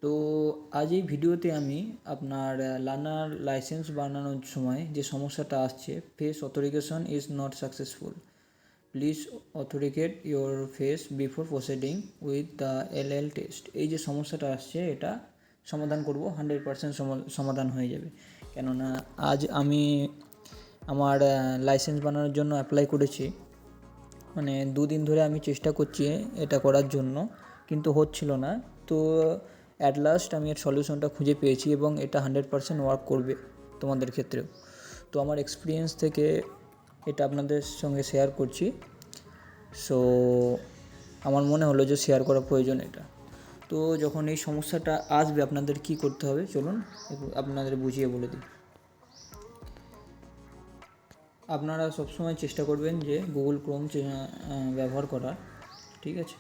তো আজ এই ভিডিওতে আমি আপনার লার্নার লাইসেন্স বানানোর সময় যে সমস্যাটা আসছে, face authentication is not successful, please authenticate your face before proceeding with the LL test. এই যে সমস্যাটা আসছে এটা সমাধান করব, 100% সমাধান হয়ে যাবে। কেননা আজ আমি আমার লাইসেন্স বানানোর জন্য অ্যাপ্লাই করেছি, মানে 2 দিন ধরে আমি চেষ্টা করছি এটা করার জন্য, কিন্তু হচ্ছিল না। তো অ্যাট লাস্ট আমি এর সলিউশনটা খুঁজে পেয়েছি এবং এটা 100% ওয়ার্ক করবে তোমাদের ক্ষেত্রেও। তো আমার এক্সপিরিয়েন্স থেকে এটা আপনাদের সঙ্গে শেয়ার করছি। সো আমার মনে হলো যে শেয়ার করা প্রয়োজন এটা। তো যখন এই সমস্যাটা আসবে আপনাদের কি করতে হবে চলুন আপনাদের বুঝিয়ে বলে দিই। আপনারা সবসময় চেষ্টা করবেন যে গুগল ক্রোম ব্যবহার করার, ঠিক আছে?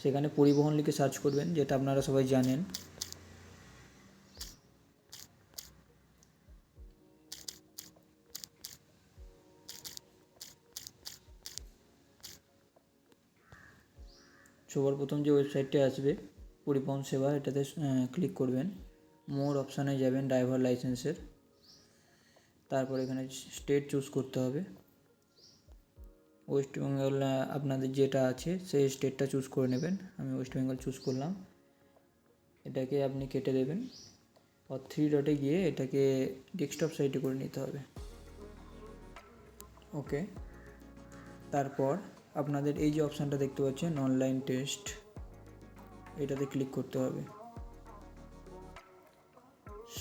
সেখানে পরিবহন লিখে সার্চ করবেন, যেটা আপনারা সবাই জানেন। সবার প্রথম যে ওয়েবসাইটটি আসবে পরিবহন সেবা, এটাতে ক্লিক করবেন। মোর অপশানে যাবেন ড্রাইভার লাইসেন্সের, তারপর এখানে স্টেট চুজ করতে হবে। ওয়েস্ট বেঙ্গল আপনাদের যেটা আছে সেই স্টেটটা চুজ করে নেবেন। আমি ওয়েস্ট বেঙ্গল চুজ করলাম। এটাকে আপনি কেটে দেবেন, আর 3 ডটে গিয়ে এটাকে ডেস্কটপ সাইটে করে নিতে হবে। ওকে, তারপর আপনাদের এই যে অপশানটা দেখতে পাচ্ছেন অনলাইন টেস্ট, এটাতে ক্লিক করতে হবে।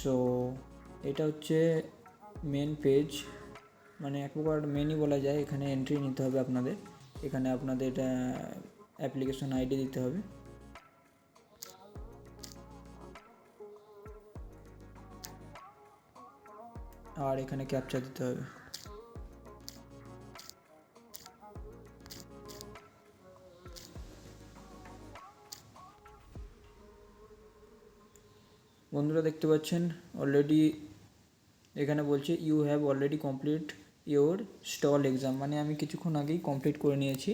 সো এটা হচ্ছে মেন পেজ, মানে এক প্রকার মেনই বলা যায়। এখানে এন্ট্রি নিতে হবে আপনাদের, এখানে আপনাদের অ্যাপ্লিকেশন আইডি দিতে হবে। আর এখানে ক্যাপচা দিতে হবে। বন্ধুরা দেখতে পাচ্ছেন অলরেডি এখানে বলছে you have already complete your stall exam, মানে আমি কিছুক্ষণ আগেই কমপ্লিট করে নিয়েছি,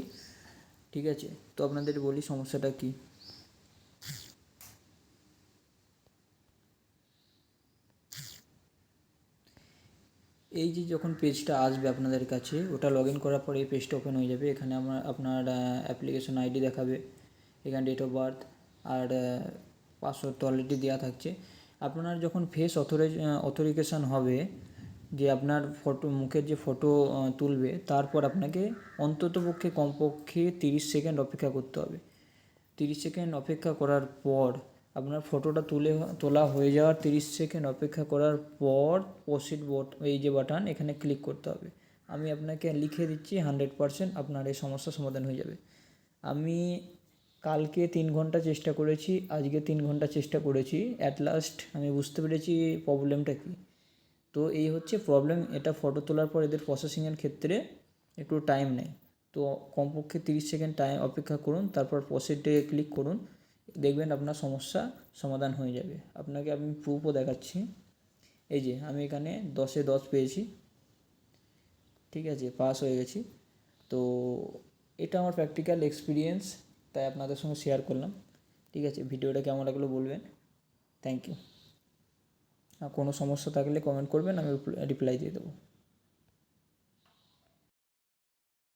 ঠিক আছে? তো আপনাদের বলি সমস্যাটা কি। এই যে যখন পেজটা আসবে আপনাদের কাছে, ওটা লগ ইন করার পর এই পেজটা ওপেন হয়ে যাবে। এখানে আপনার অ্যাপ্লিকেশন আইডি দেখাবে, এখানে ডেট অফ বার্থ আর পাসওয়ার্ড তো অলরেডি দেওয়া থাকছে। আপনার যখন ফেস অথেন্টিকেশন হবে, যে আপনার ফটো, মুখের যে ফটো তুলবে, তারপর আপনাকে অন্ততপক্ষে কমপক্ষে 30 সেকেন্ড অপেক্ষা করতে হবে। 30 সেকেন্ড অপেক্ষা করার পর আপনার ফটোটা তোলা হয়ে যাওয়ার 30 সেকেন্ড অপেক্ষা করার পর প্রসিড এই যে বাটন, এখানে ক্লিক করতে হবে। আমি আপনাকে লিখে দিচ্ছি 100% আপনার এই সমস্যার সমাধান হয়ে যাবে। আমি কালকে 3 ঘন্টা চেষ্টা করেছি, আজকে 3 ঘন্টা চেষ্টা করেছি, অ্যাট লাস্ট আমি বুঝতে পেরেছি প্রবলেমটা কী। তো এই হচ্ছে প্রবলেম। এটা ফটো তোলার পর এদের প্রসেসিংয়ের ক্ষেত্রে একটু টাইম নেয়। তো কমপক্ষে 30 সেকেন্ড টাইম অপেক্ষা করুন, তারপর প্রসিডে ক্লিক করুন, দেখবেন আপনার সমস্যা সমাধান হয়ে যাবে। আপনাকে আমি প্রুফও দেখাচ্ছি। এই যে আমি এখানে 10-এ 10 পেয়েছি, ঠিক আছে, পাস হয়ে গেছি। তো এটা আমার প্র্যাকটিক্যাল এক্সপিরিয়েন্স, তাই আপনাদের সঙ্গে শেয়ার করলাম, ঠিক আছে? ভিডিওটা কেমন লাগলো বলবেন। Thank you. আর কোনো সমস্যা থাকলে কমেন্ট করবেন, আমি রিপ্লাই দিয়ে দেবো।